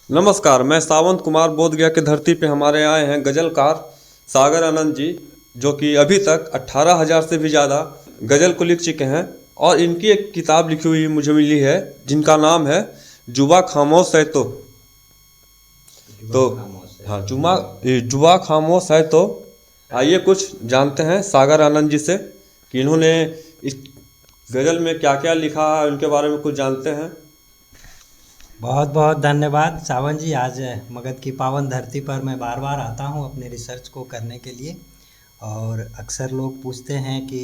नमस्कार, मैं सावंत कुमार बोधगया की धरती पे हमारे आए हैं गजलकार सागर आनंद जी, जो कि अभी तक 18,000 से भी ज़्यादा गज़ल को लिख चुके हैं। और इनकी एक किताब लिखी हुई मुझे मिली है जिनका नाम है जुबा खामोश है तो हाँ, जुबा खामोश है तो आइए कुछ जानते हैं सागर आनंद जी से कि इन्होंने इस गज़ल में क्या क्या लिखा है, उनके बारे में कुछ जानते हैं। बहुत बहुत धन्यवाद सावन जी। आज मगध की पावन धरती पर मैं बार बार आता हूँ अपने रिसर्च को करने के लिए। और अक्सर लोग पूछते हैं कि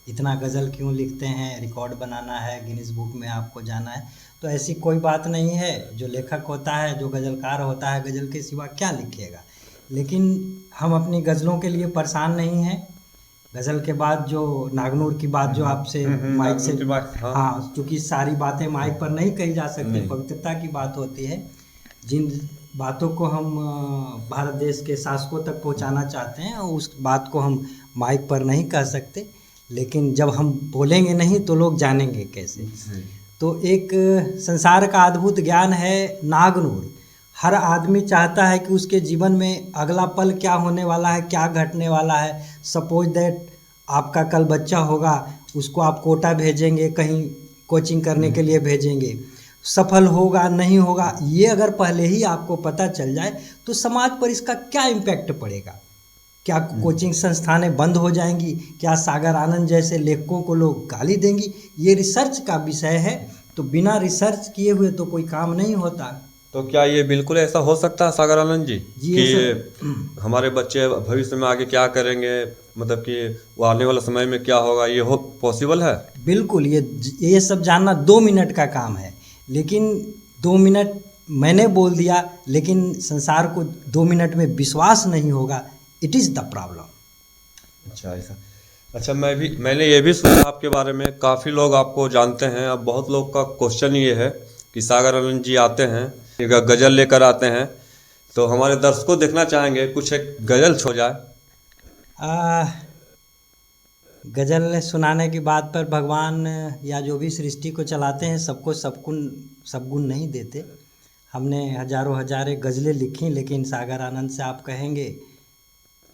इतना गज़ल क्यों लिखते हैं, रिकॉर्ड बनाना है, गिनीज बुक में आपको जाना है। तो ऐसी कोई बात नहीं है। जो लेखक होता है, जो गज़लकार होता है, गज़ल के सिवा क्या लिखेगा। लेकिन हम अपनी गज़लों के लिए परेशान नहीं हैं। गज़ल के बाद जो नागनूर की बात जो आपसे माइक से, नागनूर की बात, हाँ। हाँ, क्योंकि सारी बातें माइक पर नहीं कही जा सकती, नहीं। पवित्रता की बात होती है। जिन बातों को हम भारत देश के शासकों तक पहुंचाना चाहते हैं, उस बात को हम माइक पर नहीं कह सकते। लेकिन जब हम बोलेंगे नहीं तो लोग जानेंगे कैसे। तो एक संसार का अद्भुत ज्ञान है नागनूर। हर आदमी चाहता है कि उसके जीवन में अगला पल क्या होने वाला है, क्या घटने वाला है। सपोज दैट आपका कल बच्चा होगा, उसको आप कोटा भेजेंगे, कहीं कोचिंग करने के लिए भेजेंगे। सफल होगा नहीं होगा ये अगर पहले ही आपको पता चल जाए तो समाज पर इसका क्या इम्पैक्ट पड़ेगा। क्या कोचिंग संस्थानें बंद हो जाएंगी, क्या सागर आनंद जैसे लेखकों को लोग गाली देंगी। ये रिसर्च का विषय है। तो बिना रिसर्च किए हुए तो कोई काम नहीं होता। तो क्या ये बिल्कुल ऐसा हो सकता है सागर आनंद जी जी कि हमारे बच्चे भविष्य में आगे क्या करेंगे, मतलब कि वो आने वाला समय में क्या होगा, ये हो पॉसिबल है? बिल्कुल। ये सब जानना 2 मिनट का काम है। लेकिन 2 मिनट मैंने बोल दिया, लेकिन संसार को 2 मिनट में विश्वास नहीं होगा। It is the problem. अच्छा, ऐसा। अच्छा, मैंने ये भी सुना आपके बारे में, काफ़ी लोग आपको जानते हैं। अब बहुत लोग का क्वेश्चन ये है कि सागर आनंद जी आते हैं, एक गज़ल लेकर आते हैं, तो हमारे दर्शकों देखना चाहेंगे कुछ एक गज़ल छो जाए। गज़ल सुनाने की बात पर भगवान या जो भी सृष्टि को चलाते हैं सबको सब गुण नहीं देते। हमने हजारों हजारे गज़लें लिखी, लेकिन सागर आनंद से आप कहेंगे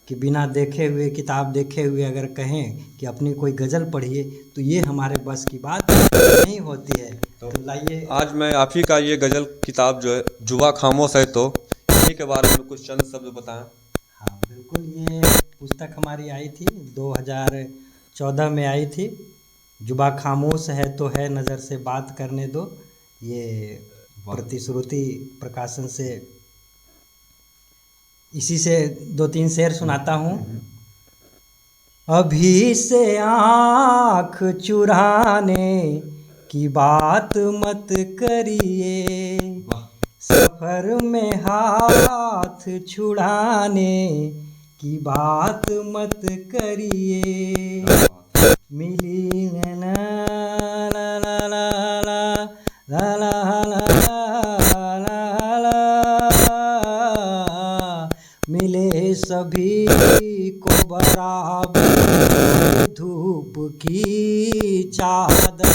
कि बिना देखे हुए, किताब देखे हुए अगर कहें कि अपनी कोई गज़ल पढ़िए तो ये हमारे बस की बात नहीं होती है। तो लाइए, आज मैं आप ही का ये गज़ल किताब जो है जुबा खामोश है तो इसी के बारे में कुछ चंद शब्द बताएं। हाँ बिल्कुल। ये पुस्तक हमारी आई थी 2014 में आई थी। जुबा खामोश है तो है, नज़र से बात करने दो। ये प्रतिश्रुति प्रकाशन से, इसी से 2-3 शेर सुनाता हूँ। अभी से आँख चुराने की बात मत करिए, सफर में हाथ छुड़ाने की बात मत करिए। मिली ला ला ला ला ला ला ला ला ला, मिले सभी को बराबर धूप की चादर।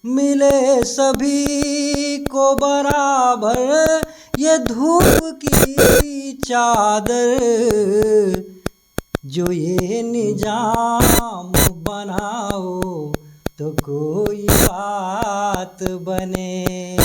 मिले सभी को बराबर ये धूप की चादर। जो ये निजाम बनाओ तो कोई बात बने।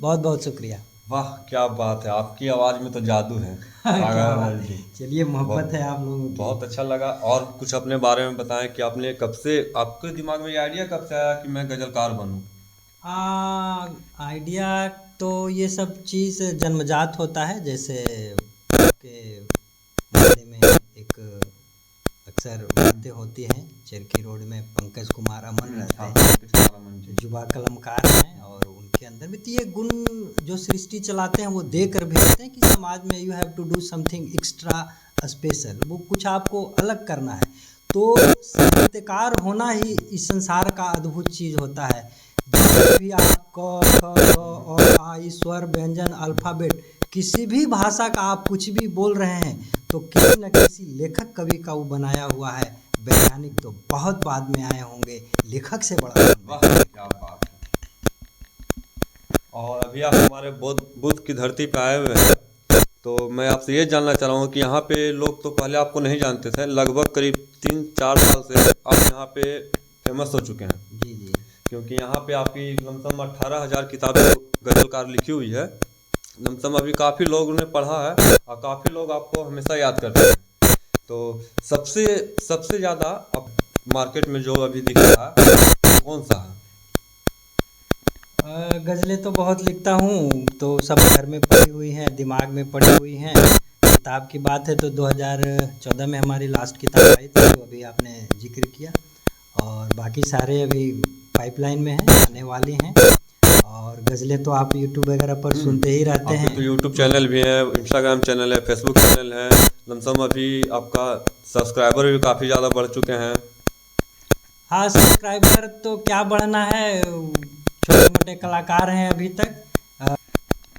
बहुत बहुत शुक्रिया। वाह, क्या बात है, आपकी आवाज़ में तो जादू है सागर आनंद जी। चलिए, मोहब्बत है आप लोगों की। बहुत अच्छा लगा। और कुछ अपने बारे में बताएं कि आपने कब से, आपके दिमाग में ये आइडिया कब से आया कि मैं गज़लकार बनूं? आइडिया तो ये सब चीज़ जन्मजात होता है। जैसे के मोहल्ले में एक अक्सर बातें होती हैं, चरखी रोड में पंकज कुमार अमन रहते हैं, जुबा कलमकार हैं। और उनके अंदर भी तो ये गुण जो सृष्टि चलाते हैं वो दे कर भेजते हैं कि समाज में you have to do something extra special. वो कुछ आपको अलग करना है। तो साहित्यकार होना ही इस संसार का अद्भुत चीज़ होता है। जब भी आप क ख ग और आ स्वर व्यंजन अल्फ़ाबेट किसी भी भाषा का आप कुछ भी बोल रहे हैं तो किसी न किसी लेखक कवि का वो बनाया हुआ है। वैज्ञानिक तो बहुत बाद में आए होंगे, लेखक से बड़ा। वाह, क्या बात है। अभी आप हमारे बुद्ध की धरती पे आए हुए हैं, तो मैं आपसे ये जानना चाह रहा हूँ कि यहाँ पे लोग तो पहले आपको नहीं जानते थे, लगभग करीब 3-4 साल से आप यहाँ पे फेमस हो चुके हैं। जी जी। क्योंकि यहाँ पे आपकी लमसम 18,000 किताबें गजलकार लिखी हुई है। लमसम अभी काफ़ी लोगों ने पढ़ा है और काफ़ी लोग आपको हमेशा याद करते हैं। तो सबसे सबसे ज़्यादा अब मार्केट में जो अभी दिख रहा है कौन सा है? गज़लें तो बहुत लिखता हूँ, तो सब घर में पड़ी हुई हैं, दिमाग में पड़ी हुई हैं। किताब की बात है तो 2014 में हमारी लास्ट किताब आई थी, जो अभी आपने जिक्र किया, और बाकी सारे अभी पाइपलाइन में हैं, आने वाली हैं। और गज़लें तो आप यूट्यूब वगैरह पर सुनते ही रहते हैं। तो यूट्यूब चैनल भी है, इंस्टाग्राम चैनल है, फेसबुक चैनल है। लमसम अभी आपका सब्सक्राइबर भी काफ़ी ज़्यादा बढ़ चुके हैं। हाँ, सब्सक्राइबर तो क्या बढ़ना है, छोटे मोटे कलाकार हैं अभी तक।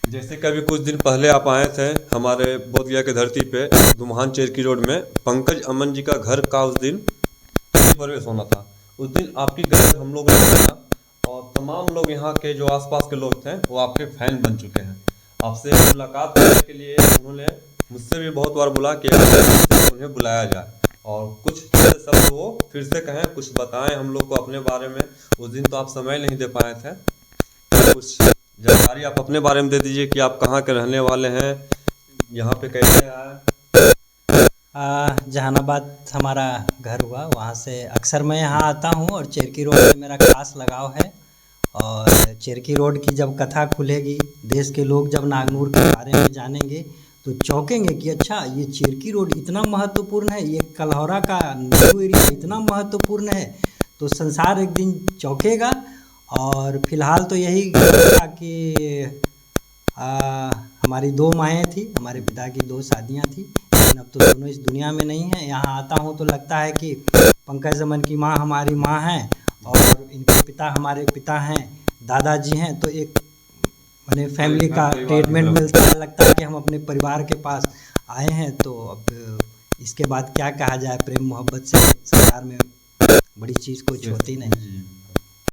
जैसे कि अभी कुछ दिन पहले आप आए थे हमारे बोधगया की धरती पे, दुम्हान चेरकी रोड में पंकज अमन जी का घर का उस दिन प्रवेश होना था। उस दिन आपकी गज़ल हम लोगों ने सुना और तमाम लोग यहाँ के जो आसपास के लोग थे वो आपके फैन बन चुके हैं। आपसे मुलाकात करने के लिए उन्होंने मुझसे भी बहुत बार बोला कि उन्हें बुलाया जाए और कुछ शब्द वो फिर से कहें, कुछ बताएं हम लोग को अपने बारे में। उस दिन तो आप समय नहीं दे पाए थे, कुछ जानकारी आप अपने बारे में दे दीजिए कि आप कहाँ के रहने वाले हैं, यहाँ पे कैसे आए। जहानाबाद हमारा घर हुआ, वहाँ से अक्सर मैं यहाँ आता हूँ और चेरकी रोड से मेरा खास लगाव है। और चेरकी रोड की जब कथा खुलेगी, देश के लोग जब नागनूर के बारे में जानेंगे तो चौंकेंगे कि अच्छा ये चेरकी रोड इतना महत्वपूर्ण है, ये कलहौरा का न्यू एरिया इतना महत्वपूर्ण है, तो संसार एक दिन चौंकेगा। और फिलहाल तो यही था कि हमारी 2 माएँ थी, हमारे पिता की 2 शादियाँ थी, लेकिन अब तो दोनों इस दुनिया में नहीं हैं। यहाँ आता हूँ तो लगता है कि पंकज अमन की माँ हमारी माँ हैं और इनके पिता हमारे पिता हैं, दादाजी हैं। तो एक मैंने फैमिली का ट्रीटमेंट मिलता है, लगता है कि हम अपने परिवार के पास आए हैं। तो अब इसके बाद क्या कहा जाए, प्रेम मोहब्बत से संसार में बड़ी चीज़ कुछ होती नहीं।